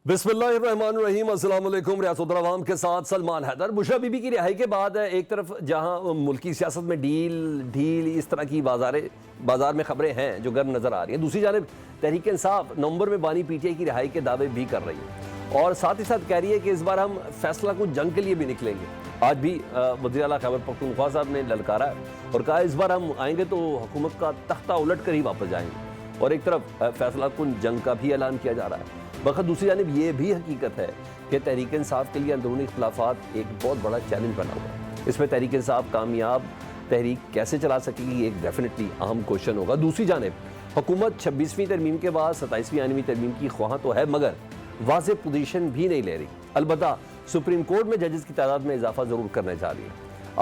बिस्मिल्लाहिर्रहमानिर्रहीम। अस्सलाम वालेकुम। रियासत अवाम के साथ सलमान हैदर। बुशरा बीबी की रिहाई के बाद एक तरफ जहां मुल्की सियासत में ढील इस तरह की बाजार में खबरें हैं जो गर्म नजर आ रही हैं, दूसरी जानब तहरीक इंसाफ नवंबर में बानी पीटीआई की रिहाई के दावे भी कर रही है और साथ ही साथ कह रही है कि इस बार हम फैसला कुछ जंग के लिए भी निकलेंगे। आज भी वज़ीर आला खैबर पख्तूनख्वा साहब ने ललकारा है और कहा इस बार हम आएंगे तो हुकूमत का तख्ता उलट कर ही वापस जाएंगे और एक तरफ फैसला कुन जंग का भी ऐलान किया जा रहा है। बखत दूसरी जानिब ये भी हकीकत है कि तहरीक इंसाफ के लिए अंदरूनी इख्तलाफात एक बहुत बड़ा चैलेंज बना हुआ है। इसमें तहरीक इंसाफ कामयाब तहरीक कैसे चला सकेगी, एक डेफिनेटली अहम क्वेश्चन होगा। दूसरी जानिब हुकूमत 26वीं तरमीम के बाद 27वीं आइनवी तरमीम की ख्वाह तो है मगर वाज़ेह पोजीशन भी नहीं ले रही। अलबत्ता सुप्रीम कोर्ट में जजेस की तादाद में इजाफा ज़रूर करने जा रही है।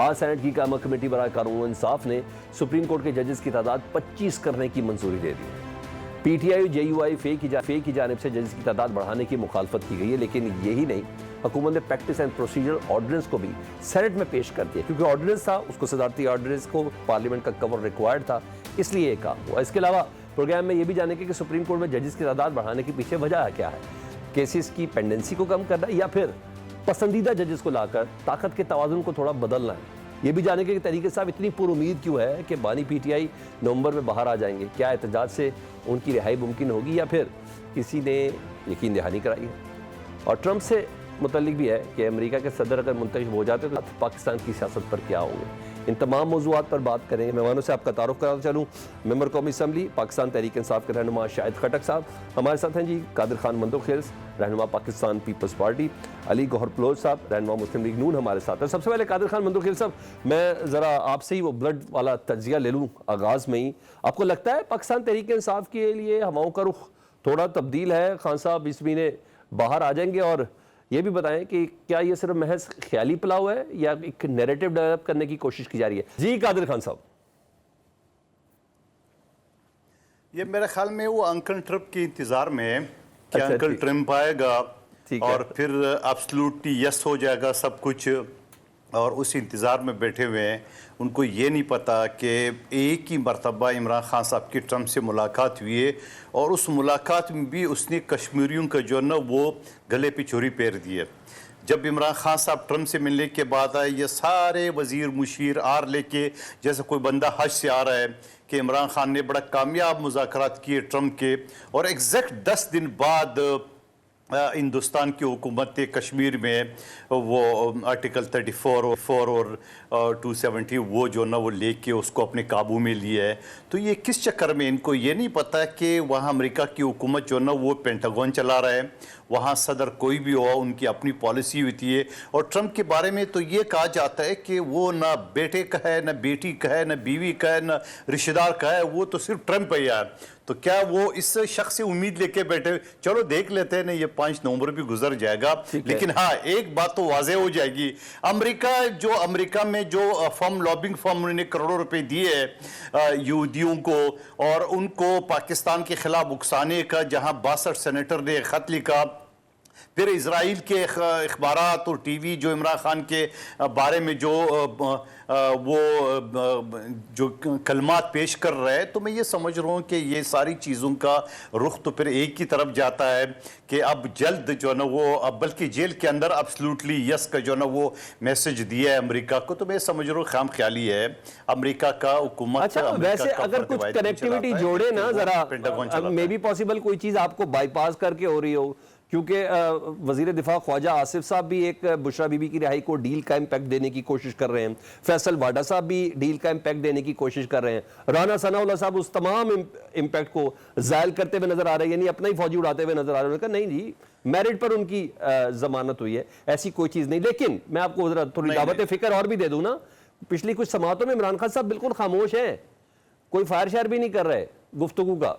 आज सेनेट की कायमा कमेटी बराए कानून इंसाफ ने सुप्रीम कोर्ट के जजेस की तादाद 25 करने की मंजूरी दे दी है। पीटीआई जेयूआई फे की जानिब से जजेस की तादाद बढ़ाने की मुखालफत की गई है, लेकिन यही नहीं, हुकूमत ने प्रैक्टिस एंड प्रोसीजर ऑर्डिनेंस को भी सेनेट में पेश कर दिया क्योंकि ऑर्डिनेंस था, उसको सदारती ऑर्डिनेंस को पार्लियामेंट का कवर रिक्वायर्ड था, इसलिए ये काम हुआ। इसके अलावा प्रोग्राम में ये भी जानेंगे कि सुप्रीम कोर्ट में जजेस की तादाद बढ़ाने के पीछे वजह क्या है, केसेस की पेंडेंसी को कम करना या फिर पसंदीदा जजेस को लाकर ताकत के तवाज़ुन को थोड़ा बदलना है। ये भी जानेंगे कि तहरीक इंसाफ इतनी पुरुमीद क्यों है कि बानी पीटीआई नवंबर में बाहर आ जाएंगे, क्या एहतजाज से उनकी रिहाई मुमकिन होगी या फिर किसी ने यकीन दहानी कराई है। और ट्रंप से मुतल्लिक भी है कि अमेरिका के सदर अगर मुंतखब हो जाते तो पाकिस्तान की सियासत पर क्या होंगे। इन तमाम मौज़ूआत पर बात करेंगे। मेहमानों से आपका तारुफ कराता चलूँ। मेंबर कौमी असम्बली पाकिस्तान तहरीक इंसाफ के रहनुमा शाहिद खटक साहब हमारे साथ हैं जी। कादिर खान मंदोखेल्स रहनुमा पाकिस्तान पीपल्स पार्टी, अली गौहर पलोच साहब रहनुमा मुस्लिम लीग नून हमारे साथ हैं। सबसे पहले कादिर खान मंदोखेल्स साहब, मैं ज़रा आपसे ही वो ब्लड वाला तज्जिया ले लूँ आगाज़ में ही। आपको लगता है पाकिस्तान तहरीक इंसाफ के लिए हवाओं का रुख थोड़ा तब्दील है, खान साहब इस महीने बाहर आ जाएंगे? और ये भी बताएं कि क्या ये सिर्फ महज ख्याली पुलाव है या एक नैरेटिव डेवलप करने की कोशिश की जा रही है? जी कादिर खान साहब। ये मेरे ख्याल में वो अंकल ट्रम्प के इंतजार में है कि अंकल ट्रम्प आएगा और फिर एब्सोल्युटली यस हो जाएगा सब कुछ, और उस इंतज़ार में बैठे हुए हैं। उनको ये नहीं पता कि एक ही मरतबा इमरान खान साहब की ट्रम्प से मुलाकात हुई है और उस मुलाकात में भी उसने कश्मीरियों का जो है ना वो गले पे छुरी फेर दी है। जब इमरान खान साहब ट्रम्प से मिलने के बाद आए, ये सारे वज़ीर मुशीर आर लेके जैसे कोई बंदा हज से आ रहा है कि इमरान खान ने बड़ा कामयाब मुज़ाकरात किए ट्रम्प के, और एग्जैक्ट 10 दिन बाद हिंदुस्तान की हुकूमत कश्मीर में वो आर्टिकल 34 और 270 वो जो ना वो लेके उसको अपने काबू में लिया है। तो ये किस चक्कर में, इनको ये नहीं पता कि वहाँ अमेरिका की हुकूमत जो ना वो पेंटागन चला रहा है, वहाँ सदर कोई भी हो उनकी अपनी पॉलिसी होती है। और ट्रम्प के बारे में तो ये कहा जाता है कि वो ना बेटे का है, ना बेटी का है, ना बीवी का है, ना रिश्तेदार का है, वो तो सिर्फ ट्रम्प है यार। तो क्या वो इस शख्स से उम्मीद लेके बैठे, चलो देख लेते हैं ना, ये 5 नवंबर भी गुजर जाएगा, लेकिन हाँ एक बात तो वाज़ेह हो जाएगी, अमेरिका में जो फर्म लॉबिंग फर्म उन्होंने करोड़ों रुपए दिए यहूदियों को और उनको पाकिस्तान के खिलाफ उकसाने का, जहां 62 सेनेटर ने खत लिखा, फिर इजराइल के अखबारात और टीवी जो इमरान खान के बारे में जो कलमात पेश कर रहे हैं, तो मैं ये समझ रहा हूँ कि ये सारी चीज़ों का रुख तो फिर एक ही तरफ जाता है कि अब जल्द जो है ना वो, अब बल्कि जेल के अंदर एब्सोल्युटली यस का जो है ना वो मैसेज दिया है अमेरिका को। तो मैं समझ रहा हूँ खाम ख्याली है अमेरिका का हुकूमत। अच्छा, वैसे अगर कुछ कनेक्टिविटी जोड़े ना जरा, मे बी पॉसिबल कोई चीज़ आपको बाईपास करके हो रही हो, क्योंकि वजीर दिफा ख्वाजा आसिफ साहब भी एक बुशरा बीबी की रिहाई को डील का इम्पैक्ट देने की कोशिश कर रहे हैं, फैसल वाडा साहब भी डील का इम्पैक्ट देने की कोशिश कर रहे हैं, राना सनाउल्लाह साहब उस तमाम इम्पैक्ट को जायल करते हुए नजर आ रहे हैं, यानी अपना ही फौजी उड़ाते हुए नजर आ रहे हैं। नहीं जी, मेरिट पर उनकी जमानत हुई है, ऐसी कोई चीज़ नहीं। लेकिन मैं आपको जरा थोड़ी दावत फिक्र और भी दे दूँ ना, पिछली कुछ समातों में इमरान खान साहब बिल्कुल खामोश हैं, कोई फायर शायर भी नहीं कर रहे गुफ्तगू का।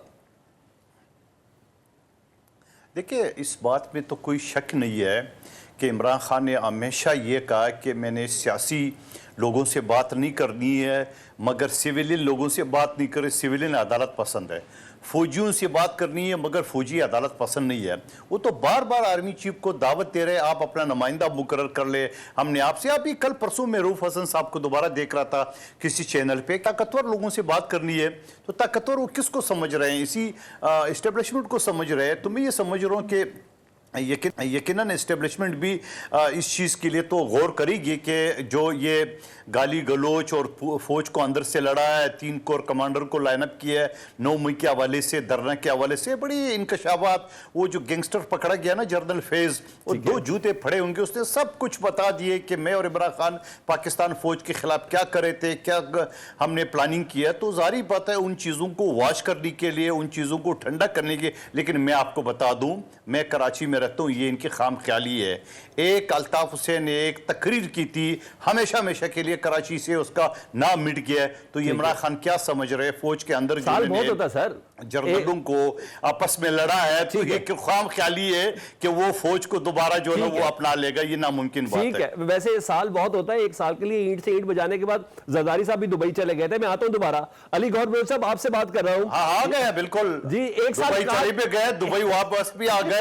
देखिए, इस बात में तो कोई शक नहीं है कि इमरान खान ने हमेशा ये कहा कि मैंने सियासी लोगों से बात नहीं करनी है मगर सिविलियन लोगों से बात नहीं करे, सिविलियन अदालत पसंद है। फौजियों से बात करनी है मगर फौजी अदालत पसंद नहीं है। वो तो बार बार आर्मी चीफ को दावत दे रहे, आप अपना नुमाइंदा मुकर्रर कर ले, हमने आपसे। अभी कल परसों में रूफ हसन साहब को दोबारा देख रहा था किसी चैनल पे, ताकतवर लोगों से बात करनी है। तो ताकतवर वो किसको समझ रहे हैं? इसी इस्टेब्लिशमेंट को समझ रहे हैं। तो मैं ये समझ रहा हूँ कि यकीनन एस्टेब्लिशमेंट भी इस चीज़ के लिए तो गौर करेगी कि जो ये गाली गलोच और फौज को अंदर से लड़ा है, 3 कोर कमांडर को लाइनअप किया है 9 मई के हवाले से, धरना के हवाले से, बड़ी इंकशाफात, वो जो गैंगस्टर पकड़ा गया ना जनरल फैज, वो 2 जूते फड़े होंगे, उसने सब कुछ बता दिए कि मैं और इमरान खान पाकिस्तान फौज के खिलाफ क्या करे थे, क्या हमने प्लानिंग किया। तो जारी बात है उन चीज़ों को वॉश करने के लिए, उन चीज़ों को ठंडा करने के, लेकिन मैं आपको बता दूं, मैं कराची में रहता हूँ, ये इनकी खाम ख्याली है। एक अल्ताफ हुसैन ने एक तकरीर की थी, हमेशा हमेशा के लिए कराची से उसका नाम मिट गया। तो ये इमरान खान क्या समझ रहे हैं फौज के अंदर जर्नलों को आपस में लड़ा है, तो ये खाम ख्याली है कि वो फौज को दोबारा जो है वो अपना लेगा, ये नामुमकिन बात है। वैसे साल बहुत होता है, 1 साल के लिए ईंट से ईंट बजाने के बाद जरदारी साहब भी दुबई चले गए थे। मैं आता हूँ दोबारा, अली गौहर बलोच साहब आपसे बात कर रहा हूँ। हाँ आ गए बिल्कुल जी, 1 साल पे गए, दुबई वापस भी आ गए,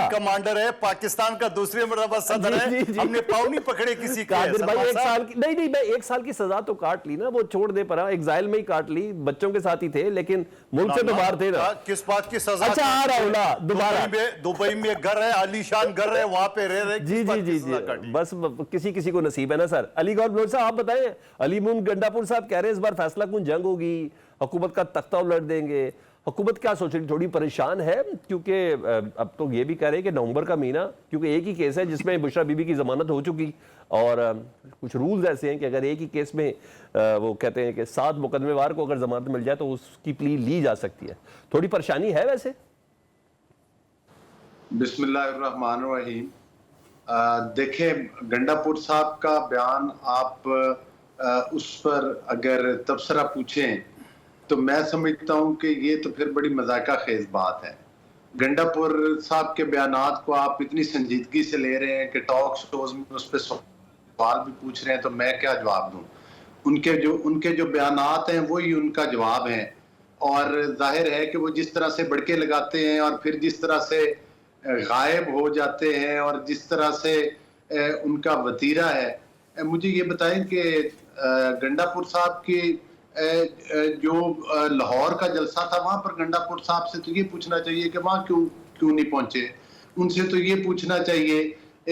कमांडर है पाकिस्तान का, दूसरे मरतबा सदर है, हमने पाँव नहीं पकड़े किसी का। भाई 1 साल की नहीं, मैं 1 साल की सजा तो काट ली ना, वो छोड़ दे पड़ा, एग्जाइल में ही काट ली, बच्चों के साथ ही थे, लेकिन मुल्क से तो बाहर थे ना। किस बात की सजा? अच्छा आ रहा हूँ ना दोबारा, दुबई में घर है, आलीशान घर है, वहां पे रह रहे। जी जी जी जी, बस किसी किसी को नसीब है ना सर। अली गौहर बलोच साहब आप बताएं, अलीमून गंडापुर साहब कह रहे हैं इस बार फैसला कुन जंग होगी, हुकूमत का तख्ता उलट देंगे। हुकूमत क्या सोच रही, थोड़ी परेशान है, क्योंकि अब तो ये भी कह रहे हैं कि नवंबर का महीना, क्योंकि एक ही केस है जिसमें बुशरा बीबी की जमानत हो चुकी, और कुछ रूल्स ऐसे हैं कि अगर एक ही केस में वो कहते हैं कि 7 मुकदमेवार को अगर जमानत मिल जाए तो उसकी प्ली ली जा सकती है। थोड़ी परेशानी है वैसे? बिस्मिल्लाहिर्रहमानिर्रहीम। देखें, गंडापुर साहब का बयान आप उस पर अगर तबसरा पूछें तो मैं समझता हूं कि ये तो फिर बड़ी मजाका खेज बात है। गंडापुर साहब के बयानात को आप इतनी संजीदगी से ले रहे हैं कि टॉक शोज में उस पर सवाल भी पूछ रहे हैं, तो मैं क्या जवाब दूं? उनके जो बयानात हैं वही उनका जवाब है, और जाहिर है कि वो जिस तरह से बड़के लगाते हैं और फिर जिस तरह से गायब हो जाते हैं और जिस तरह से उनका वतीरा है। मुझे ये बताएं कि गंडापुर साहब की जो लाहौर का जलसा था, वहां पर गंडापुर साहब से तो ये पूछना चाहिए कि वहां क्यों नहीं पहुंचे। उनसे तो ये पूछना चाहिए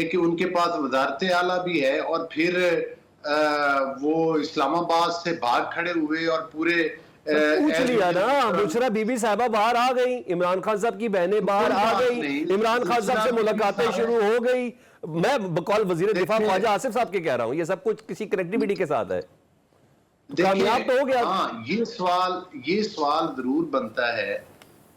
कि उनके पास वजारत आला भी है, और फिर वो इस्लामाबाद से भाग खड़े हुए और पूरे पूछ लिया ना, बुशरा बीबी साहबा बाहर आ गई, इमरान खान साहब की बहनें बाहर आ गई, इमरान खान साहब से मुलाकातें शुरू हो गई। मैं बकौल वजीर दिफा ख्वाजा आसिफ साहब के कह रहा हूँ, ये सब कुछ किसी कनेक्टिविटी के साथ है, कामयाब तो हो गया। हाँ, ये सवाल जरूर बनता है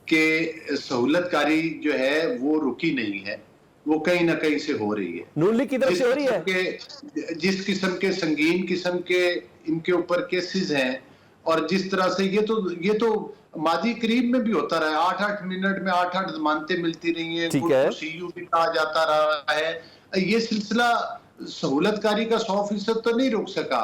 कि सहूलतकारी जो है वो रुकी नहीं है, वो कहीं ना कहीं से हो रही है, नून लीग की तरफ से हो रही है। जिस किस्म के संगीन किस्म के इनके ऊपर केसेस हैं, और जिस तरह से ये तो माजी करीब में भी होता रहा है, 8-8 मिनट में 8-8 जमानतें मिलती रही हैं, सीयू भी कहा जाता रहा है। ये सिलसिला सहूलतकारी का 100% तो नहीं रुक सका,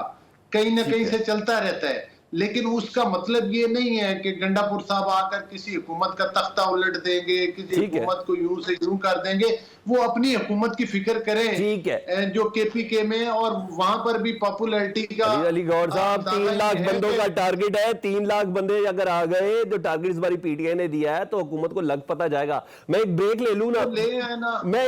कहीं ना कहीं से चलता रहता है, लेकिन उसका मतलब ये नहीं है कि गंडापुर साहब आकर किसी हुकूमत का तख्ता उलट देंगे, किसी हुकूमत को यूं से यूं कर देंगे। वो अपनी हुकूमत की फिक्र करें, ठीक है, जो केपीके में, और वहां पर भी पॉपुलैरिटी का। अली गौहर साहब 3 लाख बंदों का टारगेट है, 3 लाख बंदे अगर आ गए, जो टारगेट इस बार पीटीआई ने दिया है, तो हुकूमत को लग पता जाएगा। मैं एक ब्रेक ले लूं ना, मैं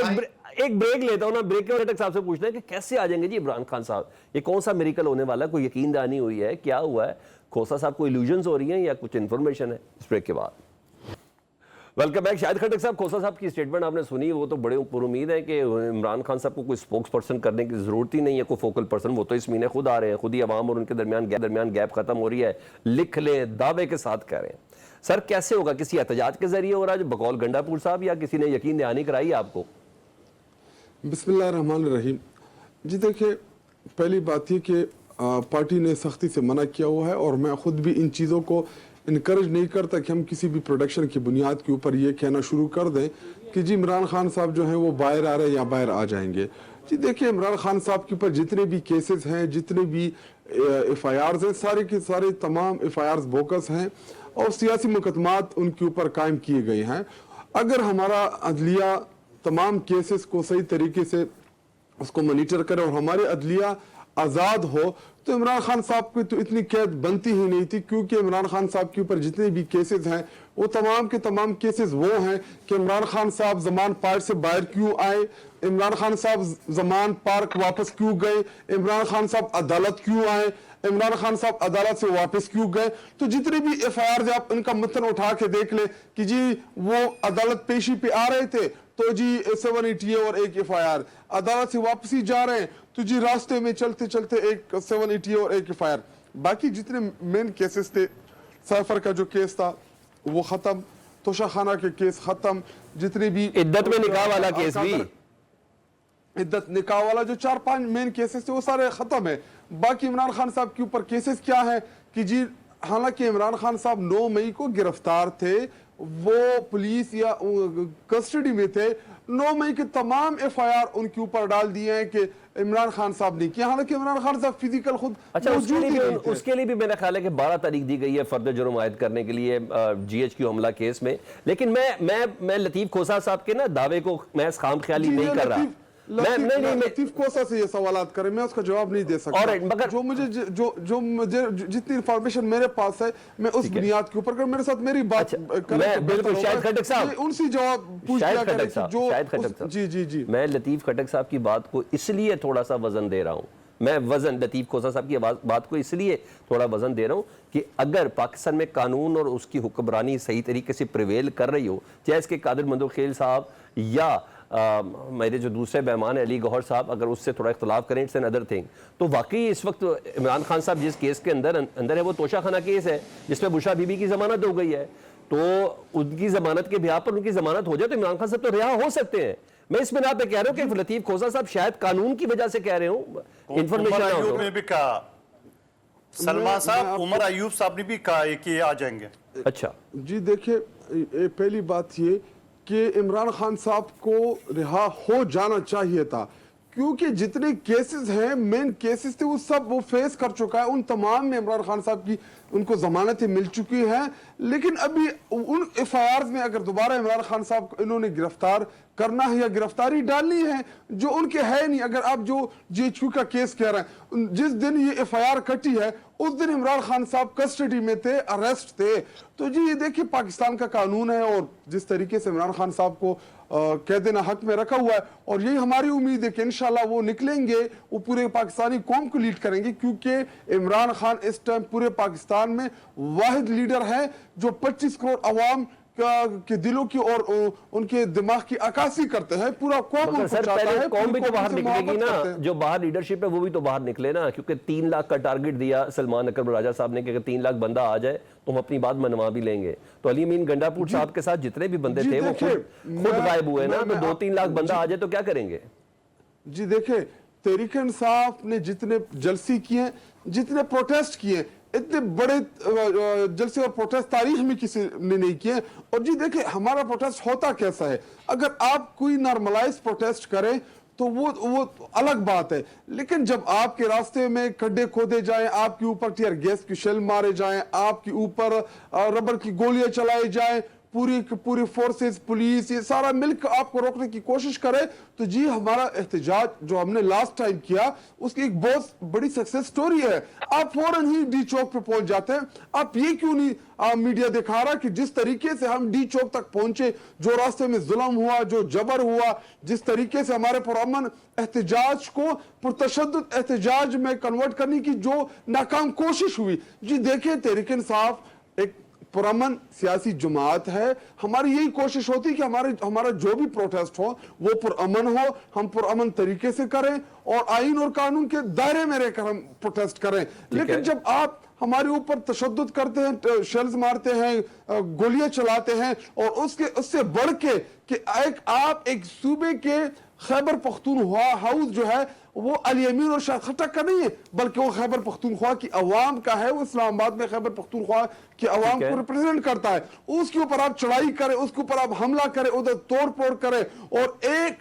एक ब्रेक लेता हूं ना। ब्रेक के बाद साहब से पूछना है कि कैसे आ जाएंगे जी इमरान खान साहब, ये कौन सा मिरेकल होने वाला है, कोई यकीन दहानी हुई है, क्या हुआ है, खोसा साहब को इल्यूजन्स हो रही हैं या कुछ इन्फॉर्मेशन है? इस ब्रेक के बाद वेलकम बैक। शाहिद खट्टक साहब, खोसा साहब की स्टेटमेंट आपने सुनी, वो तो बड़े ऊपर उम्मीद है कि इमरान खान साहब को कोई स्पोक्स पर्सन करने की जरूरत ही नहीं है, कोई फोकल पर्सन, वो तो इस महीने खुद आ रहे हैं, खुद ही अवाम और उनके दरमियान गैप खत्म हो रही है, लिख लें, दावे के साथ कह रहे हैं। सर कैसे होगा, किसी एहतजाज के जरिए हो रहा है बकौल गंडापुर साहब, या किसी ने यकीन दहानी कराई आपको? बिस्मिल्लाहिर्रहमानिर्रहीम। जी देखिए, पहली बात ये कि पार्टी ने सख्ती से मना किया हुआ है, और मैं खुद भी इन चीज़ों को इनकरेज नहीं करता कि हम किसी भी प्रोडक्शन की बुनियाद के ऊपर ये कहना शुरू कर दें कि जी इमरान खान साहब जो हैं वो बाहर आ रहे हैं या बाहर आ जाएंगे। जी देखिए, इमरान खान साहब के ऊपर जितने भी केसेस हैं, जितने भी FIRs हैं, सारे के सारे तमाम FIRs बोकस हैं, और सियासी मुकदमात उनके ऊपर कायम किए गए हैं। अगर हमारा अदलिया तमाम केसेस को सही तरीके से उसको मॉनिटर करे, और हमारे अदलिया आजाद हो, तो इमरान खान साहब की तो इतनी कैद बनती ही नहीं थी, क्योंकि इमरान खान साहब के ऊपर जितने भी केसेस हैं वो तमाम के तमाम केसेस वो हैं कि इमरान खान साहब जमान पार्क से बाहर क्यों आए, इमरान खान साहब जमान पार्क वापस क्यों गए, इमरान खान साहब अदालत क्यों आए, इमरान खान साहब अदालत से वापस क्यों गए। तो जितने भी एफआईआर आप इनका मतन उठा के देख ले कि जी वो अदालत पेशी पे आ रहे थे तो जी 780 और एक एफआईआर, अदालत से वापसी जा रहे हैं तो जी रास्ते में चलते चलते एक 780 और एक एफआईआर। बाकी जितने मेन केसेस थे, सैफर का जो केस था वो खत्म, तोशाखाना के केस खत्म, जितने भी इद्दत में निकाह वाला केस भी, इद्दत निकाह वाला जो 4-5 मेन केसेस थे वो सारे खत्म है। बाकी इमरान खान साहब के ऊपर केसेस क्या है कि जी हालांकि इमरान खान साहब 9 मई को गिरफ्तार थे, वो पुलिस या कस्टडी में थे, 9 मई के तमाम एफआईआर उनके ऊपर डाल दिए हैं कि इमरान खान साहब ने किया, हालांकि इमरान खान साहब फिजिकल खुद अच्छा उसके लिए भी मेरा ख्याल है कि 12 तारीख दी गई है फर्द जुर्म आयद करने के लिए GHQ हमला केस में। लेकिन मैं लतीफ खोसा साहब के ना दावे को मैं खाम ख्याली नहीं कर रहा, लतीफ कोसा से ये सवालात करें, मैं उसका जवाब नहीं दे सकता। मगर जो मुझे जितनी इंफॉर्मेशन मेरे पास है मैं उस बुनियाद के ऊपर मेरे साथ मेरी बात मैं बिल्कुल शाहिद खटक साहब उनसे जवाब पूछ लिया करें जो शाहिद खटक साहब जी मैं लतीफ खटक साहब की बात को इसलिए थोड़ा सा वजन दे रहा हूँ, मैं वजन लतीफ खोसा साहब की बात को इसलिए थोड़ा वजन दे रहा हूँ कि अगर पाकिस्तान में कानून और उसकी हुक्मरानी सही तरीके से प्रिवेल कर रही हो, चाहे इसके कादिर मंदोखेल साहब या मेरे जो दूसरे मेहमान है अली गौहर साहब अगर उससे थोड़ा इख्तलाफ करें, इट्स एन अदर थिंग, तो वाकई इस वक्त इमरान खान साहब जिस केस के अंदर है वो तोशाखाना केस है जिसमें बुशरा बीबी की जमानत हो गई है, तो उनकी जमानत के बिहार पर उनकी जमानत हो जाए तो इमरान खान साहब तो रिहा हो सकते हैं। मैं इस बिना पे कह रहा हूँ कि लतीफ खोसा साहब शायद कानून की वजह से कह रहे हो, इन्फॉर्मेशन ने भी कहा, सलमान साहब उमर अयूब साहब ने भी कहा कि आ जाएंगे। अच्छा जी, देखिए पहली बात ये कि इमरान खान साहब को रिहा हो जाना चाहिए था, क्योंकि जितने केसेस हैं मेन केसेस थे वो सब वो फेस कर चुका है, उन तमाम में इमरान खान साहब की उनको जमानतें मिल चुकी हैं। लेकिन अभी उन एफआईआर में अगर दोबारा इमरान खान साहब को इन्होंने गिरफ्तार करना है या गिरफ्तारी डालनी है जो उनके है नहीं, अगर आप जो GHQ का केस कह रहे हैं, जिस दिन ये एफआईआर कटी है उस दिन इमरान खान साहब कस्टडी में थे, अरेस्ट थे। तो जी ये देखिए पाकिस्तान का कानून है और जिस तरीके से इमरान खान साहब को कैद ना हक में रखा हुआ है, और यही हमारी उम्मीद है कि इंशाल्लाह वो निकलेंगे, वो पूरे पाकिस्तानी कौम को लीड करेंगे, क्योंकि इमरान खान इस टाइम पूरे पाकिस्तान में वाहिद लीडर है जो 25 करोड़ अवाम के दिलों की और उनके दिमाग की अक्कासी करते हैं, पूरा कौम उनको चाहता है। कौम भी तो बाहर निकलेगी ना, जो बाहर लीडरशिप है वो भी तो बाहर निकले ना, क्योंकि 3 लाख का टारगेट दिया सलमान अकबर राजा साहब ने कि अगर 3 लाख बंदा आ जाए तो हम अपनी बात मनवा भी लेंगे। तो अली अमीन गंडापुर साहब के साथ जितने भी बंदे थे वो खुद गायब हुए ना, तो 2-3 लाख बंदा आ जाए तो क्या करेंगे? जी देखिए तहरीक इंसाफ ने जितने जलसे किए, जितने प्रोटेस्ट किए, इतने बड़े जलसे और प्रोटेस्ट तारीख में किसी ने नहीं किए। और जी देखिए हमारा प्रोटेस्ट होता कैसा है, अगर आप कोई नॉर्मलाइज प्रोटेस्ट करें तो वो अलग बात है, लेकिन जब आपके रास्ते में खड्डे खोदे जाएं, आपके ऊपर टीयर गैस की शेल मारे जाएं, आपके ऊपर रबर की गोलियां चलाई जाएं, पूरी फोर्सेस पुलिस ये सारा मिलकर आपको रोकने की कोशिश करे, तो जी हमारा एहतजाज जो हमने लास्ट टाइम किया उसकी एक बहुत बड़ी सक्सेस स्टोरी है। आप फौरन ही डी चौक पे पहुंच जाते हैं। आप ये क्यों नहीं मीडिया दिखा रहा कि जिस तरीके से हम डी चौक तक पहुंचे, जो रास्ते में जुल्म हुआ, जो जबर हुआ, जिस तरीके से हमारे पुरअमन एहतजाज को पुरतशद्दुद एहतजाज में कन्वर्ट करने की जो नाकाम कोशिश हुई। जी देखिए तहरीक इंसाफ एक पुरअमन सियासी जमात है, हमारी यही कोशिश होती है कि हमारा जो भी प्रोटेस्ट हो वो पुरअमन हो, हम पुरअमन तरीके से करें और आईन और कानून के दायरे में रहकर हम प्रोटेस्ट करें। लेकिन जब आप हमारे ऊपर तशद्दुद करते हैं, शेल्स मारते हैं, गोलियां चलाते हैं, और उससे बढ़ के कि आप एक सूबे के खैबर पख्तूनख्वा हाउस जो है वो अली अमीन और शाहिद खटक का नहीं है, बल्कि वो खैबर पख्तूनख्वा की अवाम का है, वो इस्लामाबाद में खैबर पख्तूनख्वा की अवाम को रिप्रेजेंट करता है। उसके ऊपर आप चढ़ाई करें, उसके ऊपर आप हमला करें, उधर तोड़ फोड़ करें, और एक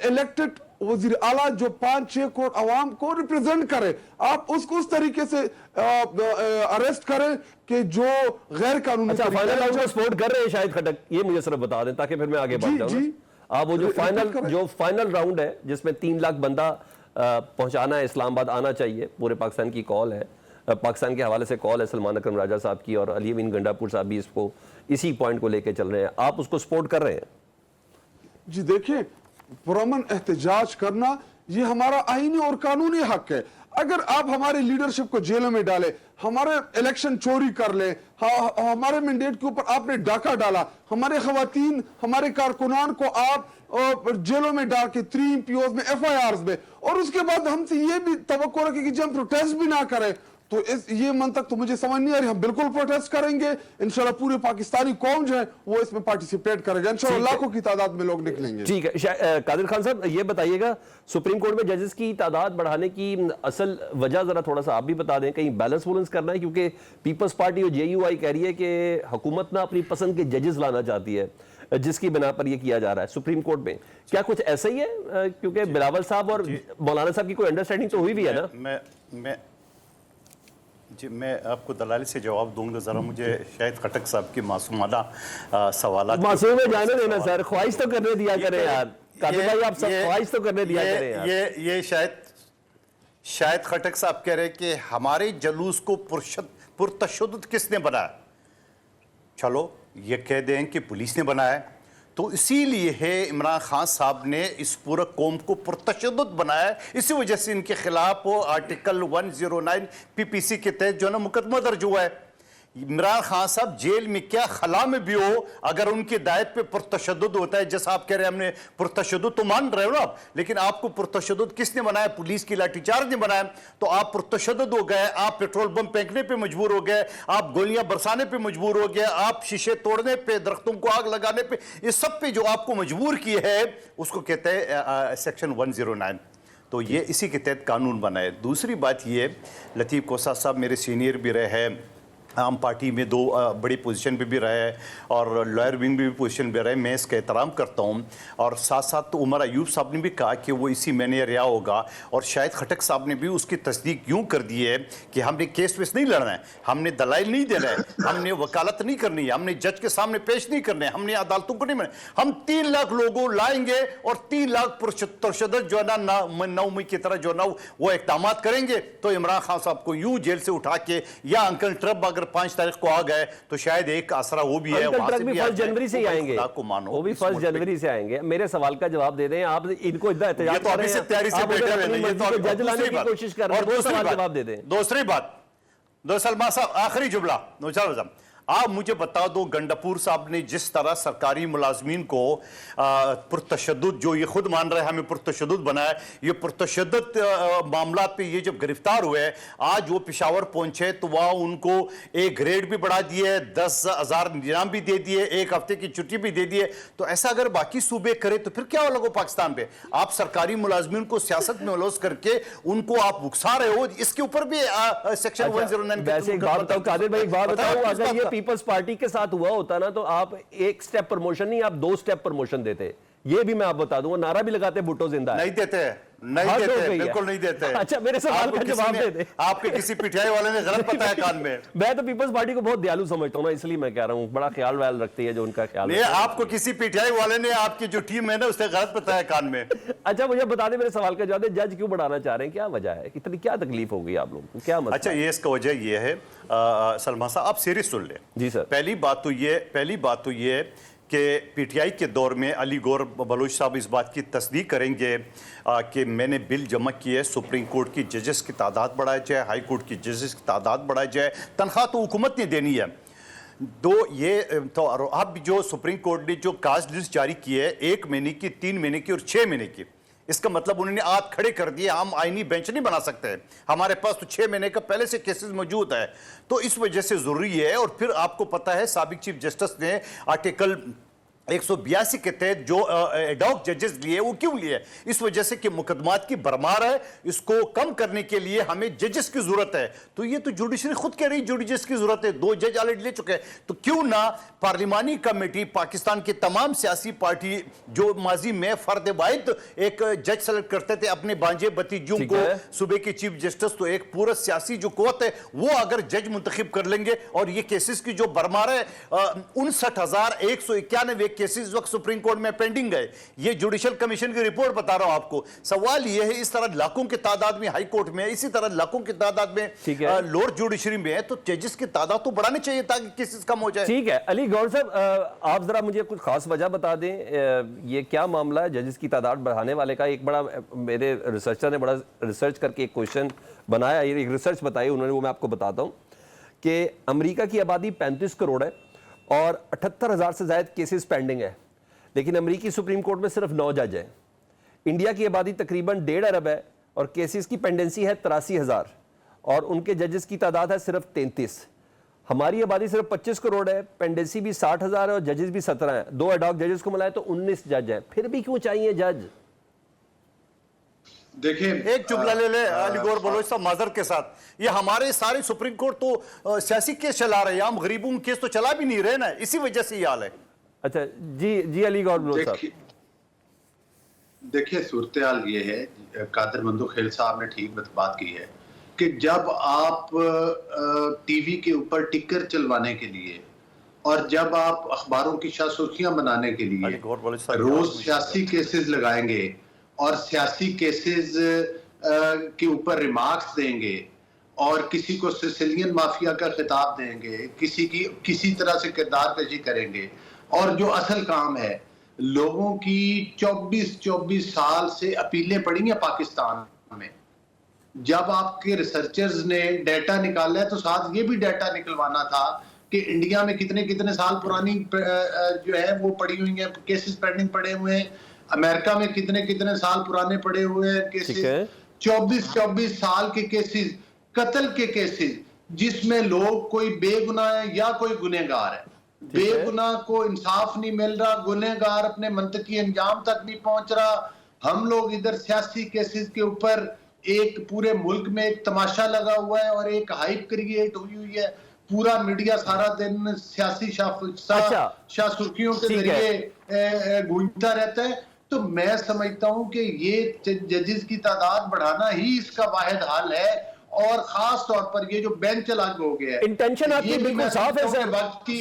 इलेक्टेड वजीर आला जो 5-6 करोड़ अवाम को रिप्रेजेंट करे, आप उसको उस तरीके से अरेस्ट करें कि जो गैर कानूनी। अच्छा, फाइनल राउंड में सपोर्ट कर रहे हैं शाहिद खटक, ये मुझे सिर्फ बता दें ताकि फिर मैं आगे बढ़ जाऊं। आप वो जो फाइनल राउंड है जिसमें 3 लाख बंदा پہنچانا ہے اسلام آباد آنا چاہیے. پورے پاکستان کی کال ہے, پاکستان کے حوالے سے کال ہے سلمان اکرم راجہ صاحب کی, اور علی امین گنڈا پور صاحب بھی اس کو اسی پوائنٹ کو لے کے چل رہے ہیں. آپ اس کو سپورٹ کر رہے ہیں؟ جی دیکھیں, پرامن احتجاج کرنا یہ ہمارا آئینی اور قانونی حق ہے. اگر آپ ہمارے لیڈرشپ کو جیلوں میں ڈالیں, ہمارے الیکشن چوری کر لیں, ہمارے مینڈیٹ کے اوپر آپ نے ڈاکہ ڈالا, ہمارے خواتین ہمارے کارکنان کو آپ جیلوں میں ڈال کے 3 MPOs میں FIRs میں, اور اس کے بعد ہم سے یہ بھی توقع رکھے کہ ہم پروٹیسٹ بھی نہ کریں, تو یہ منطق تو مجھے سمجھ نہیں آ رہی. ہم بالکل پروٹیسٹ کریں گے, انشاءاللہ پورے پاکستانی قوم جو ہے وہ اس میں پارٹیسپیٹ کرے گا, انشاءاللہ لاکھوں کی تعداد میں لوگ نکلیں گے. ٹھیک ہے. قادر خان صاحب یہ بتائیے گا, سپریم کورٹ میں ججز کی تعداد بڑھانے کی اصل وجہ ذرا تھوڑا سا آپ بھی بتا دیں. کہیں بیلنس کرنا ہے, کیونکہ پیپلز پارٹی اور JUI کہہ رہی ہے کہ حکومت نہ اپنی پسند کے ججز لانا چاہتی ہے, جس کی بنا پر یہ کیا جا رہا ہے سپریم کورٹ میں. کیا کچھ ایسا ہی ہے؟ کیونکہ بلاول صاحب اور مولانا صاحب کی کوئی انڈرسٹینڈنگ تو ہوئی بھی ہے نا. میں آپ کو دلالی سے جواب دوں گا. ذرا مجھے شاہد خٹک صاحب کی معصومانہ سوالات معصوم ہے جانے دینا سر, خواہش تو کرنے دیا کریں یار. قادر بھائی آپ سب خواہش تو کرنے دیا کریں یار. یہ شاہد خٹک صاحب کہہ رہے کہ ہمارے جلوس کو پرتشدد کس نے بنایا؟ چلو یہ کہہ دیں کہ پولیس نے بنایا, تو اسی لیے ہے عمران خان صاحب نے اس پورا قوم کو پرتشدد بنایا. اسی وجہ سے ان کے خلاف وہ آرٹیکل 109 PPC کے تحت جو ہے نا مقدمہ درج ہوا ہے. عمران خان صاحب جیل میں کیا خلا میں بھی ہو, اگر ان کی ہدایت پہ پرتشدد ہوتا ہے, جیسا آپ کہہ رہے ہیں ہم نے پرتشدد تو مان رہے ہو نا آپ, لیکن آپ کو پرتشدد کس نے بنایا؟ پولیس کی لاٹھی چارج نے بنایا. تو آپ پرتشدد ہو گئے, آپ پیٹرول بم پھینکنے پہ مجبور ہو گئے, آپ گولیاں برسانے پہ مجبور ہو گئے, آپ شیشے توڑنے پہ, درختوں کو آگ لگانے پہ, اس سب پہ جو آپ کو مجبور کیے ہے اس کو کہتے ہیں سیکشن 109. تو یہ اسی کے تحت قانون بنا ہے. دوسری بات یہ, لطیف کوسا صاحب میرے سینئر بھی رہے ہیں, عام پارٹی میں 2 بڑی پوزیشن پہ بھی رہے, اور لائر ونگ بھی پوزیشن پہ رہے, میں اس کا احترام کرتا ہوں. اور ساتھ ساتھ تو عمر ایوب صاحب نے بھی کہا کہ وہ اسی مہینے رہا ہوگا, اور شاہد خٹک صاحب نے بھی اس کی تصدیق یوں کر دی ہے کہ ہم نے کیس ویس نہیں لڑنا ہے, ہم نے دلائل نہیں دینا ہے, ہم نے وکالت نہیں کرنی ہے, ہم نے جج کے سامنے پیش نہیں کرنے, ہم نے عدالتوں کو نہیں ماننا, ہم 3 لاکھ لوگوں لائیں گے اور 3 لاکھ پرتشدد جو ہے نا 9 مئی کی طرح جو ہے نا وہ اقدامات کریں گے. تو عمران خان صاحب کو یوں جیل سے اٹھا کے, یا انکل ٹرمپ اگر 5 تاریخ کو آ گئے تو شاید ایک آسرا وہ بھی ہے, وہاں سے بھی 1 جنوری سے ہی آئیں گے, وہ بھی 1 جنوری سے آئیں گے. میرے سوال کا جواب دے دیں آپ, ان کو اتنا احتجاج کر رہے ہیں, جج لانے کی کوشش کر رہے ہیں, وہ سوال جواب دے دیں. دوسری بات سلمان صاحب, آخری جملہ, آپ مجھے بتا دو, گنڈاپور صاحب نے جس طرح سرکاری ملازمین کو پرتشدد, جو یہ خود مان رہے ہیں ہمیں پرتشدد بنایا, یہ پرتشدد معاملات پہ یہ جب گرفتار ہوئے, آج وہ پشاور پہنچے تو وہاں ان کو ایک گریڈ بھی بڑھا دیے, 10,000 انعام بھی دے دیے, 1 ہفتے کی چھٹی بھی دے دیے. تو ایسا اگر باقی صوبے کرے تو پھر کیا ہو لگو پاکستان پہ؟ آپ سرکاری ملازمین کو سیاست میں ملوث کر کے ان کو آپ اکسا رہے ہو, اس کے اوپر بھی سیکشن 109 ویسے ایک بات بتاؤ قادر بھائی, ایک بات بتاؤ, اگر یہ پیپلز پارٹی کے ساتھ ہوا ہوتا نا تو آپ 1 سٹیپ پروموشن نہیں, آپ 2 سٹیپ پروموشن دیتے. یہ بھی میں آپ بتا دوں, نعرہ بھی لگاتے بھٹو زندہ ہے. نہیں دیتے, بالکل نہیں دیتے. اچھا میرے سوال کا جواب دے دیں. آپ کے کسی پٹھائی والے نے غلط بتایا کان میں. میں تو پیپلز پارٹی کو بہت دیالو سمجھتا ہوں نا, اس لیے میں کہہ رہا ہوں, بڑا خیال ویال رکھتی ہے جو ان کا خیال. نہیں, آپ کو کسی پٹھائی والے نے, آپ کی جو ٹیم ہے نا, اس نے غلط بتایا کان میں. اچھا مجھے بتا دیں, میرے سوال کا جواب دیں, جج کیوں بڑھانا چاہ رہے ہیں, کیا وجہ ہے, اتنی کیا تکلیف ہو گئی آپ لوگوں کو, کیا مسئلہ؟ اچھا یہ اس کا وجہ یہ ہے, سلمان صاحب آپ سیریس سن لیں. جی سر. پہلی بات تو یہ کہ پی ٹی آئی کے دور میں علی گور بلوچ صاحب اس بات کی تصدیق کریں گے کہ میں نے بل جمع کی ہے, سپریم کورٹ کی ججز کی تعداد بڑھائی جائے, ہائی کورٹ کی ججز کی تعداد بڑھائی جائے, تنخواہ تو حکومت نے دینی ہے. یہ تو اب جو سپریم کورٹ نے جو کاز لسٹ جاری کی ہے 1 مہینے کی, 3 مہینے کی اور 6 مہینے کی, اس کا مطلب انہوں نے ہاتھ کھڑے کر دیے, ہم آئینی بینچ نہیں بنا سکتے, ہمارے پاس تو 6 مہینے کا پہلے سے کیسز موجود ہے. تو اس وجہ سے ضروری ہے. اور پھر آپ کو پتہ ہے سابق چیف جسٹس نے آرٹیکل 182 کے تحت جو ایڈاک ججز لیے, وہ کیوں لیے؟ اس وجہ سے کہ مقدمات کی بھرمار ہے, اس کو کم کرنے کے لیے ہمیں ججز کی ضرورت ہے. تو یہ تو جوڈیشری خود کہہ رہی جوڈیشس کی ضرورت ہے, 2 جج آلریڈی لے چکے ہیں. تو کیوں نہ پارلیمانی کمیٹی, پاکستان کی تمام سیاسی پارٹی جو ماضی میں فرد واحد ایک جج سلیکٹ کرتے تھے اپنے بانجے بتیجوں کو صوبے کے چیف جسٹس, تو ایک پورا سیاسی جو قوت ہے وہ اگر جج منتخب کر لیں گے, اور یہ کیسز کی جو بھرمار ہے 59,191 केसेस वक्त सुप्रीम कोर्ट में पेंडिंग है। ये जुडिशल कमीशन की रिपोर्ट बता रहा हूं आपको। सवाल ये है, इस तरह लाखों की तादाद में हाई कोर्ट में, इसी तरह लाखों की तादाद में लोअर जुडिशरी में है, तो जजेस की तादाद तो बढ़ानी चाहिए ताकि केसेस कम हो जाए। ठीक है अली गौर साहब, आप जरा मुझे कुछ खास वजह बता दें, ये क्या मामला है जजेस की तादाद बढ़ाने वाले का? एक बड़ा, मेरे रिसर्चर ने बड़ा रिसर्च करके एक क्वेश्चन बनाया, एक रिसर्च बताई उन्होंने, वो मैं आपको बताता हूँ कि अमेरिका की आबादी 35 करोड़ है और 78,000 से ज़्यादा केसेस पेंडिंग है, लेकिन अमेरिकी सुप्रीम कोर्ट में सिर्फ 9 जज हैं। इंडिया की आबादी तकरीबन 1.5 अरब है और केसेस की पेंडेंसी है 83,000 और उनके जजेस की तादाद है सिर्फ 33। हमारी आबादी सिर्फ 25 करोड़ है, पेंडेंसी भी 60,000 है और जजेस भी 17 हैं। 2 एडॉक जजेस को मिलाए तो 19 जज हैं। फिर भी क्यों चाहिए जज? देखिए, एक जुमला ले ले अली गौर बलोच साहब माजर के साथ, ये हमारे सारे सुप्रीम कोर्ट तो सियासी केस चला रहे हैं, हम गरीबों के केस तो चला भी नहीं रहे ना, इसी वजह से ये हाल है। अच्छा जी अली गौर बलोच साहब, देखिए सूरत हाल ये है, कादिर मंदू खेल साहब ने ठीक बात की है कि जब आप टीवी के ऊपर टिकर चलवाने के लिए और जब आप अखबारों की सुर्खियां बनाने के लिए रोज सियासी केसेस लगाएंगे और सियासी केसेस के ऊपर रिमार्क्स देंगे और किसी को सिसिलियन माफिया का खिताब देंगे, किसी तरह से किरदार कशी करेंगे, और जो असल काम है, लोगों की 24 साल से अपीलें पड़ी हैं पाकिस्तान में। जब आपके रिसर्चर्स ने डाटा निकाला है तो साथ ये भी डाटा निकलवाना था कि इंडिया में कितने साल पुरानी जो है वो पड़ी हुई हैं, केसेस पेंडिंग पड़े हुए हैं, अमेरिका में कितने साल पुराने पड़े हुए हैं केसेस, 24 साल के केसेस, कत्ल के केसेस, जिसमें लोग कोई बेगुनाह है या कोई गुनहगार है, बेगुनाह को इंसाफ नहीं मिल रहा, गुनहगार अपने मंतकी अंजाम तक नहीं पहुंच रहा। हम लोग इधर सियासी केसेस के ऊपर एक पूरे मुल्क में एक तमाशा लगा हुआ है और एक हाइप क्रिएट हुई है, पूरा मीडिया सारा दिन सियासी सुर्खियों के जरिए गूंजता रहता है। तो मैं समझता हूं कि ये जजेस की तादाद बढ़ाना ही इसका वाहिद हल है, और खास तौर पर ये जो बेंच अलग हो गया है, इंटेंशन आपकी बिल्कुल साफ है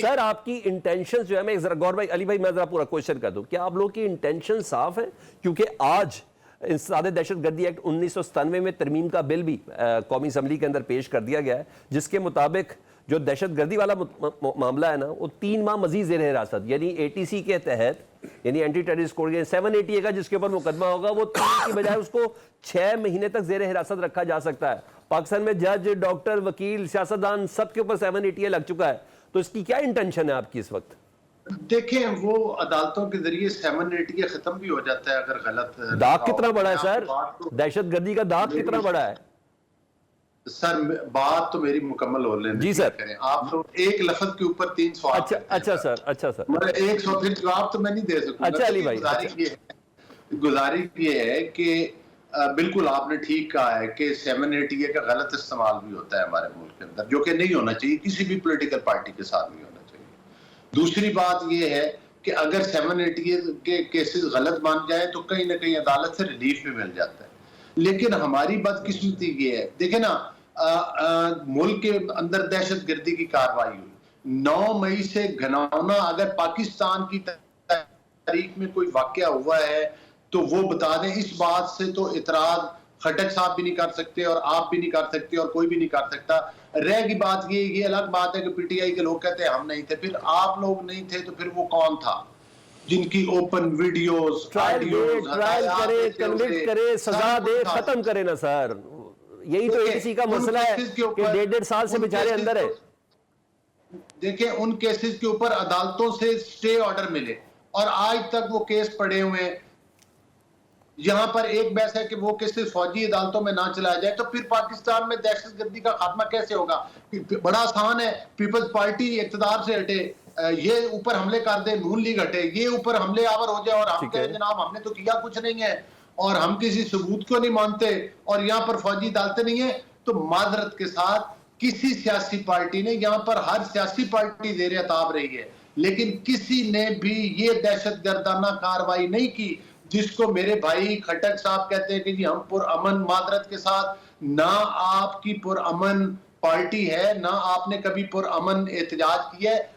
सर आपकी इंटेंशन जो है, मैं जरा गौर भाई, अली भाई, मैं जरा पूरा क्वेश्चन कर दूं, क्या आप लोग की इंटेंशन साफ है? क्योंकि आज इंसदाद दहशतगर्दी एक्ट 1997 में तरमीम का बिल भी कौमी असम्बली के अंदर पेश कर दिया गया है, जिसके मुताबिक जो दहशतगर्दी वाला मामला है ना, वो 3 माह मजीद ज़ेर हिरासत, यानी ATC के तहत, यानी एंटी टेररिस्ट कोड 780 का जिसके ऊपर मुकदमा होगा, वो 3 की बजाय उसको 6 महीने तक ज़ेर हिरासत रखा जा सकता है। पाकिस्तान में जज, डॉक्टर, वकील, सियासतदान, सबके ऊपर 780 लग चुका है। तो इसकी क्या इंटेंशन है आपकी इस वक्त? देखें, वो अदालतों के जरिए 780 खत्म भी हो जाता है अगर गलत। दाग कितना बड़ा है सर? दहशतगर्दी का दाग कितना बड़ा है सर? बात तो मेरी मुकम्मल हो लेने जी सर। आप तो एक लफ्ज के ऊपर 3 सवाल। अच्छा सर। मैं 100 फिर जवाब तो मैं नहीं दे सकूंगा। अच्छा अली भाई, गुजारिश ये है कि बिल्कुल आपने ठीक कहा है कि 780 का गलत इस्तेमाल भी होता है हमारे मुल्क के अंदर, जो कि नहीं होना चाहिए, किसी भी पॉलिटिकल पार्टी के साथ नहीं होना चाहिए। दूसरी बात ये है कि अगर 780 के केसेस गलत मान जाए तो कहीं ना कहीं अदालत से रिलीफ भी मिल जाता है। लेकिन हमारी बदकिस्मती ये है, देखे ना, मुल्क के अंदर दहशतगर्दी की कार्रवाई हुई 9 मई से घनौना, अगर पाकिस्तान की तारीख में कोई वाकया हुआ है तो वो बता दें। इस बात से तो इतराज खटक साहब भी नहीं कर सकते और आप भी नहीं कर सकते और कोई भी नहीं कर सकता। रह गई बात ये अलग बात है कि PTI के लोग कहते हैं हम नहीं थे, फिर आप लोग नहीं थे तो फिर वो कौन था जिनकी ओपन वीडियोस, ट्रायल करे, कन्विक्ट करे, सजा दे, खत्म करे ना सर। यही तो ATC का मसला है कि 1.5 साल से बेचारे अंदर है। देखिए, उन केसेस के ऊपर अदालतों से स्टे ऑर्डर मिले और आज तक वो केस पड़े हुए हैं। यहां पर एक बहस है कि वो केसेस फौजी अदालतों में ना चलाया जाए, तो फिर पाकिस्तान में दहशतगर्दी का खात्मा कैसे होगा? बड़ा आसान है, पीपल्स पार्टी इक्तदार से हटे, ये ऊपर हमले कर दे, नून लीग हटे, ये ऊपर हमले आवर हो जाए और हम कहें जनाब हमने तो किया कुछ नहीं है और हम किसी सबूत को नहीं मानते और यहाँ पर फौजी अदालतें नहीं है। तो माजरत के साथ किसी सियासी पार्टी ने, यहाँ पर हर सियासी पार्टी ज़ेर अताब रही है, लेकिन किसी ने भी ये दहशतगर्दाना कार्रवाई नहीं की जिसको मेरे भाई खटक साहब कहते हैं कि जी हम पुरअमन, मादरत के साथ, ना आपकी पुरअमन पार्टी है, ना आपने कभी पुरअमन एहतजाज किया है।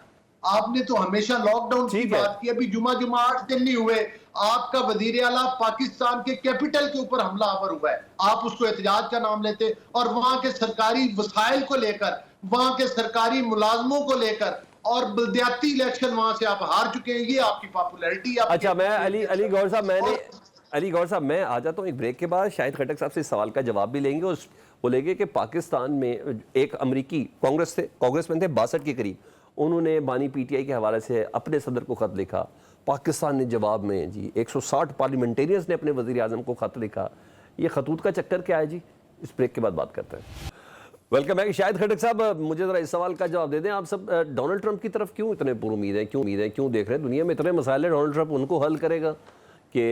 آپ نے تو ہمیشہ لاک ڈاؤن کی بات کی, ابھی جمعہ 8 دن نہیں ہوئے آپ کا وزیر اعلیٰ پاکستان کے کیپٹل کے اوپر حملہ آور ہوا ہے, آپ اس کو احتجاج کا نام لیتے, اور وہاں کے سرکاری وسائل کو لے کر, وہاں کے سرکاری ملازموں کو لے کر, اور بلدیاتی الیکشن وہاں سے آپ ہار چکے ہیں, یہ آپ کی پاپولیرٹی. اچھا میں علی گور صاحب میں آ جاتا ہوں ایک بریک کے بعد, شاہد خٹک صاحب سے اس سوال کا جواب بھی لیں گے. وہ لیں گے کہ پاکستان میں ایک امریکی کانگریس مین تھے 62 کے قریب, انہوں نے بانی پی ٹی آئی کے حوالے سے اپنے صدر کو خط لکھا, پاکستان نے جواب میں 160 پارلیمنٹیرینز نے اپنے وزیر اعظم کو خط لکھا. یہ خطوط کا چکر کیا ہے جی؟ اس بریک کے بعد بات کرتے ہیں. ویلکم ہے. شاہد خٹک صاحب مجھے ذرا اس سوال کا جواب دے دیں, آپ سب ڈونلڈ ٹرمپ کی طرف کیوں اتنے پر امید ہیں, کیوں دیکھ رہے ہیں؟ دنیا میں اتنے مسائل ہیں, ڈونلڈ ٹرمپ ان کو حل کرے گا کہ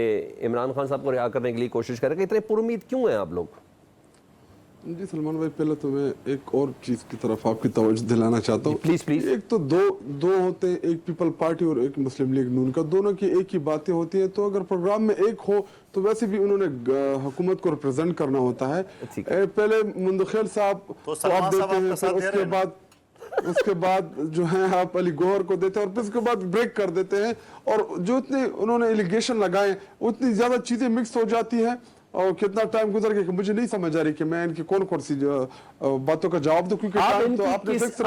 عمران خان صاحب کو رہا کرنے کے لیے کوشش کرے گا, اتنے پر امید کیوں ہیں آپ لوگ؟ جی سلمان بھائی, پہلے تو میں ایک اور چیز کی طرف آپ کی توجہ دلانا چاہتا ہوں. پلیز. ایک تو دو ہوتے ہیں, ایک پیپل پارٹی اور ایک مسلم لیگ نون کا, دونوں کی ایک ہی باتیں ہوتی ہیں. تو اگر پروگرام میں ایک ہو تو ویسے بھی انہوں نے حکومت کو ریپرزینٹ کرنا ہوتا ہے. پہلے مندخیل صاحب کو آپ دیتے ہیں, پھر اس کے بعد جو ہیں آپ علی گوہر کو دیتے ہیں, اور پھر اس کے بعد بریک کر دیتے ہیں, اور جو اتنے انہوں نے ایلیگیشن لگائے اتنی زیادہ چیزیں مکس ہو جاتی ہیں, اور کتنا ٹائم گزر گیا کہ مجھے نہیں سمجھ آ رہی کہ میں ان کی کون سی باتوں کا جواب دوں, کیونکہ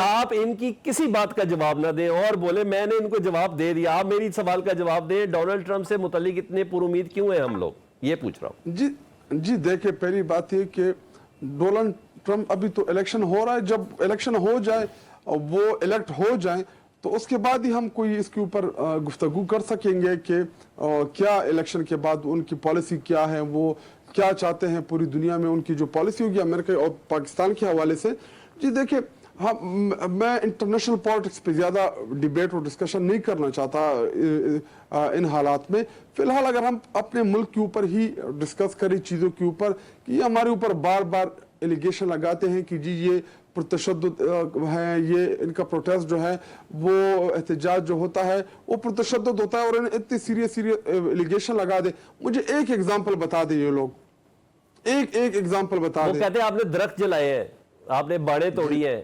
آپ ان کی کسی بات کا جواب نہ دیں اور بولے میں نے ان کو جواب دے دیا. آپ میری سوال کا جواب دیں, ڈونلڈ ٹرمپ سے متعلق اتنے پر امید کیوں ہیں ہم لوگ, یہ پوچھ رہا ہوں. جی دیکھیں, پہلی بات یہ کہ ڈونلڈ ٹرمپ ابھی تو الیکشن ہو رہا ہے, جب الیکشن ہو جائے, وہ الیکٹ ہو جائیں, تو اس کے بعد ہی ہم کوئی اس کے اوپر گفتگو کر سکیں گے کہ کیا الیکشن کے بعد ان کی پالیسی کیا ہے, وہ کیا چاہتے ہیں پوری دنیا میں ان کی جو پالیسی ہوگی امریکہ اور پاکستان کے حوالے سے. جی دیکھیں, میں انٹرنیشنل پالیٹکس پہ زیادہ ڈیبیٹ اور ڈسکشن نہیں کرنا چاہتا ان حالات میں. فی الحال اگر ہم اپنے ملک کے اوپر ہی ڈسکس کریں چیزوں کے اوپر, کہ یہ ہمارے اوپر بار بار ایلیگیشن لگاتے ہیں کہ جی یہ پرتشدد ہے, یہ ان کا پروٹیسٹ جو ہے وہ احتجاج جو ہوتا ہے وہ پرتشدد ہوتا ہے, اور انہیں اتنی سیریس ایلیگیشن لگا دے. مجھے ایک ایگزامپل بتا دیں, یہ لوگ ایک ایگزامپل بتا دیں. وہ کہتے ہیں آپ نے درخت جلائے ہیں, آپ نے باڑیں توڑی ہیں,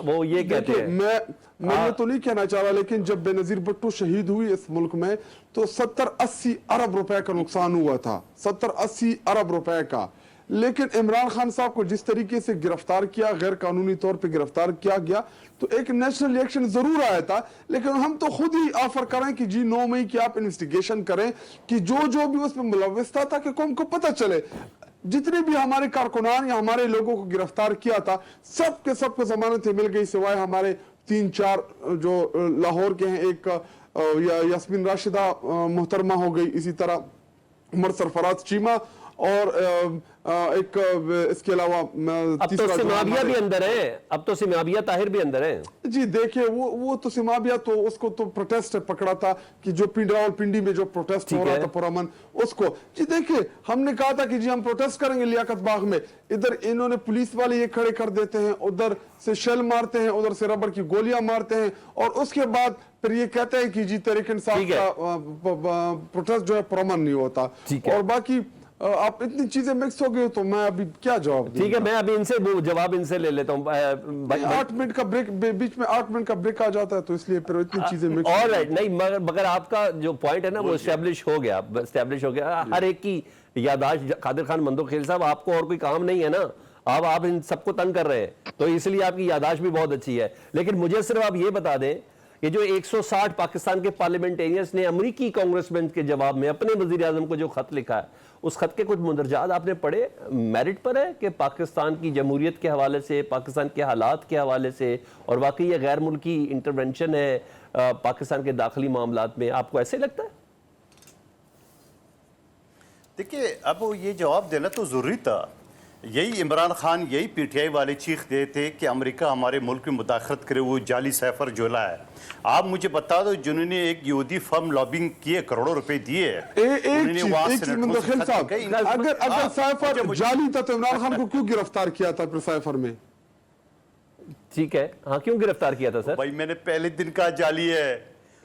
وہ یہ کہتے ہیں. میں یہ تو نہیں کہنا چاہ رہا, لیکن جب بے نظیر بھٹو شہید ہوئی اس ملک میں تو 70-80 ارب روپے کا نقصان ہوا تھا, 70-80 ارب روپے کا. لیکن عمران خان صاحب کو جس طریقے سے گرفتار کیا, غیر قانونی طور پہ گرفتار کیا گیا, تو ایک نیشنل ریئیکشن ضرور آیا تھا. لیکن ہم تو خود ہی آفر کریں کہ جی 9 مئی کی آپ انویسٹیگیشن کریں کہ جو بھی اس میں ملوث تھا, تاکہ قوم کو پتہ چلے. جتنے بھی ہمارے کارکنان یا ہمارے لوگوں کو گرفتار کیا تھا, سب کے سب کو ضمانتیں مل گئی, سوائے ہمارے 3-4 جو لاہور کے ہیں, ایک یاسمین راشدہ محترمہ ہو گئی, اسی طرح عمر سرفراز چیمہ, اور ایک اس کے علاوہ اب تو سمابیہ بھی اندر ہے, اب تو سمابیہ طاہر بھی اندر ہے. جی دیکھیں, وہ تو سمابیہ تو اس کو تو پروٹیسٹ پکڑا تھا کہ جو راولپنڈی میں جو پروٹیسٹ ہو رہا تھا پرامن, اس کو. جی دیکھیں, ہم نے کہا تھا کہ جی ہم پروٹیسٹ کریں گے لیاقت باغ میں, ادھر انہوں نے پولیس والے یہ کھڑے کر دیتے ہیں, ادھر سے شیل مارتے ہیں, ادھر سے ربڑ کی گولیاں مارتے ہیں, اور اس کے بعد پھر یہ کہتے ہیں کہ جی تحریک انصاف کا پروٹیسٹ جو ہے پرامن نہیں ہوتا. اور باقی آپ اتنی چیزیں مکس ہو گئی, تو میں ابھی کیا جواب دوں؟ ٹھیک ہے, میں ابھی ان سے جواب ان سے لے لیتا ہوں. 8 منٹ کا بریک, بیچ میں 8 منٹ کا بریک آ جاتا ہے, تو اس لیے پھر اتنی چیزیں مکس. آلرائٹ, نہیں مگر آپ کا جو پوائنٹ ہے نا وہ اسٹیبلش ہو گیا. ہر ایک کی یاداشت, قادر خان مندوخیل صاحب آپ کو اور کوئی کام نہیں ہے نا, آپ ان سب کو تنگ کر رہے ہیں, تو اس لیے آپ کی یاداشت بھی بہت اچھی ہے. لیکن مجھے صرف آپ یہ بتا دیں کہ جو 160 پاکستان کے پارلیمنٹیرینز نے امریکی کانگریسمین کے جواب میں اپنے وزیر اعظم کو جو خط لکھا ہے, اس خط کے کچھ مندرجات آپ نے پڑھے, میرٹ پر ہے کہ پاکستان کی جمہوریت کے حوالے سے, پاکستان کے حالات کے حوالے سے, اور واقعی یہ غیر ملکی انٹرونشن ہے پاکستان کے داخلی معاملات میں, آپ کو ایسے لگتا ہے؟ دیکھیے, اب یہ جواب دینا تو ضروری تھا. یہی عمران خان, یہی پی ٹی آئی والے چیخ دے تھے کہ امریکہ ہمارے ملک میں مداخلت کرے, وہ جعلی سیفر جولا ہے. آپ مجھے بتا دو, جنہوں نے ایک یہودی فرم لابنگ کیے, کروڑوں روپے دیے. ایک مندخیل صاحب, اگر سیفر جعلی تھا تو عمران خان کو کیوں گرفتار کیا تھا پھر سیفر میں؟ ٹھیک ہے, ہاں کیوں گرفتار کیا تھا سر؟ بھائی میں نے پہلے دن کہا جعلی ہے,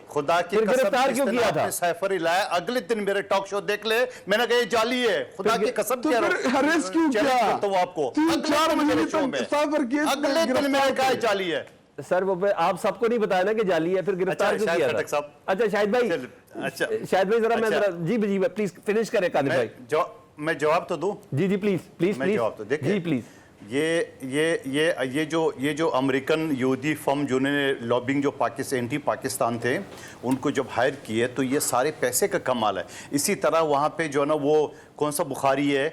خدا کی قسم گرفتار کیوں کیا تھا؟ سیفر ہی لایا, اگلے دن میرے ٹاک شو دیکھ لے, میں نے کہا یہ جعلی ہے, خدا کی قسم کیا رہا ہوں. تو پھر ہریس کیوں کیا؟ تو آپ کو 3-4 مہینے تک سیفر کیس اگلے دن میں نے کہا جعلی ہے. سر وہ آپ سب کو نہیں بتایا نا کہ جعلی ہے، پھر گرفتار کیوں کیا تھا؟ اچھا شاہد بھائی، شاہد بھائی ذرا میں ذرا جی پلیز فنش کریں قادر بھائی. میں جواب تو دوں؟ جی پلیز میں جواب تو دیکھیں جی پلیز. یہ جو امریکن یہودی فرم جنہوں نے لابنگ جو اینٹی پاکستان تھے ان کو جب ہائر کیے تو یہ سارے پیسے کا کمال ہے. اسی طرح وہاں پہ جو ہے نا وہ کون سا بخاری ہے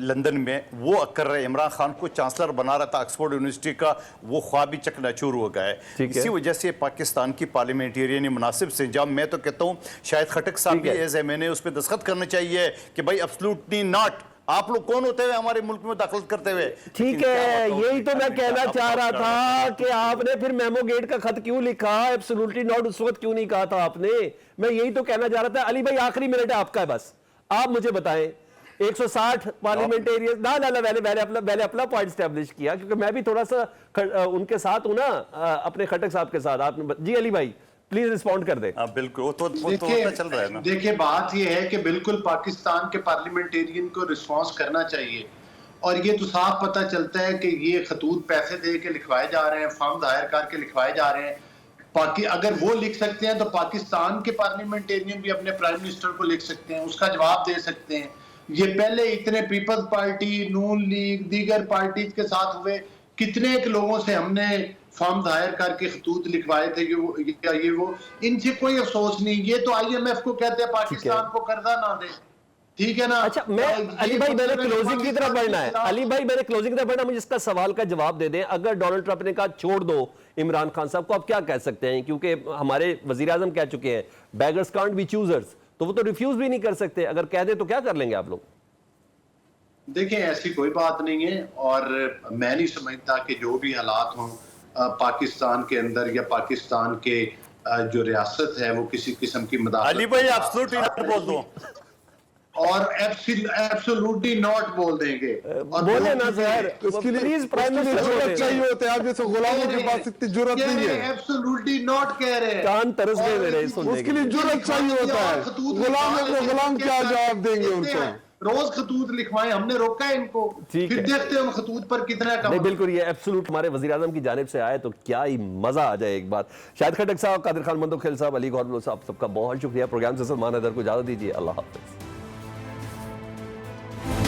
لندن میں، وہ کر رہے عمران خان کو چانسلر بنا رہا تھا آکسفورڈ یونیورسٹی کا، وہ خواب بھی چکناچور ہو گیا ہے. اسی وجہ سے پاکستان کی پارلیمنٹیرین مناسب سے انجام، میں تو کہتا ہوں شاید خٹک صاحب بھی ایز ایم این اے اس پہ دستخط کرنا چاہیے کہ بھائی ایبسولوٹلی ناٹ. آپ لوگ کون ہوتے ہوئے ہمارے ملک میں دخل کرتے ہوئے؟ ٹھیک ہے، یہی تو میں کہنا چاہ رہا تھا کہ آپ نے پھر میمو گیٹ کا خط کیوں لکھا، ایبسولوٹلی ناٹ اس وقت کیوں نہیں کہا تھا آپ نے؟ میں یہی تو کہنا چاہ رہا تھا. علی بھائی آخری منٹ ہے آپ کا، بس آپ مجھے بتائیں 160 پارلیمنٹیرین میں نے اپنا پوائنٹ اسٹیبلش کیا کیونکہ میں بھی تھوڑا سا ان کے ساتھ ہوں نا، اپنے خٹک صاحب کے ساتھ. آپ نے جی علی بھائی پلیز رسپونڈ کر دیں. بالکل وہ تو چل رہا ہے نا. دیکھیں بات یہ ہے کہ بالکل پاکستان کے پارلیمنٹیرین کو رسپانس کرنا چاہیے، اور یہ تو صاف پتہ چلتا ہے کہ یہ خطوط پیسے دے کے لکھوائے جا رہے ہیں، فارم دائر کر کے لکھوائے جا رہے ہیں. اگر وہ لکھ سکتے ہیں تو پاکستان کے پارلیمنٹیرین بھی اپنے پرائم منسٹر کو لکھ سکتے ہیں، اس کا جواب دے سکتے ہیں. یہ پہلے اتنے پیپلز پارٹی، نون لیگ، دیگر پارٹیز کے ساتھ ہوئے، کتنے ایک لوگوں سے ہم نے فارم دائر کر کے خطوط لکھوائے تھے یہ وہ، ان سے کوئی افسوس نہیں. یہ تو آئی ایم ایف کو کہتے ہیں پاکستان کو قرضہ نہ دے، ٹھیک ہے نا. اچھا علی بھائی میں نے کلوزنگ کی طرف بڑھنا ہے. علی بھائی میں نے کلوزنگ کی طرف بڑھنا، مجھے اس کا سوال کا جواب دے دیں. اگر ڈونلڈ ٹرمپ نے کہا چھوڑ دو عمران خان صاحب کو، آپ کیا کہہ سکتے ہیں؟ کیونکہ ہمارے وزیر اعظم کہہ چکے ہیں بیگرز کانٹ بی چوزرز، تو وہ تو ریفیوز بھی نہیں کر سکتے. اگر کہہ دیں تو کیا کر لیں گے آپ لوگ؟ دیکھیں ایسی کوئی بات نہیں ہے، اور میں نہیں سمجھتا کہ جو بھی حالات ہوں پاکستان کے اندر یا پاکستان کے جو ریاست ہے وہ کسی قسم کی مداخلت. علی بھائی ایبسولوٹلی ناٹ بول دو، اور ایبسولوٹلی ناٹ بول دیں گے. بولے نا سر، اس کے لیے پلیز پرائم جرت منسٹر چاہیے ہوتے ہیں. آپ جیسے غلاموں کے پاس اتنی جرت نہیں ہے. ایبسولوٹلی ناٹ کہہ رہے ہیں، کان ترس گئے میرے سننے اس کے لیے جرت چاہیے ہوتا ہے. غلاموں کو غلام کیا جواب دیں گے ان کو؟ روز خطوط لکھوائیں، ہم نے روکا ہے ان کو، پھر دیکھتے ہیں ان خطوط پر کتنا کم. بالکل یہ ایبسولوٹ ہمارے وزیر اعظم کی جانب سے آئے تو کیا ہی مزہ آ جائے. ایک بات، شاہد خٹک صاحب، قادر خان مندوخیل صاحب، علی گورنر صاحب، سب کا بہت شکریہ. پروگرام سے سلمان حیدر کو اجازت دیجیے. اللہ حافظ.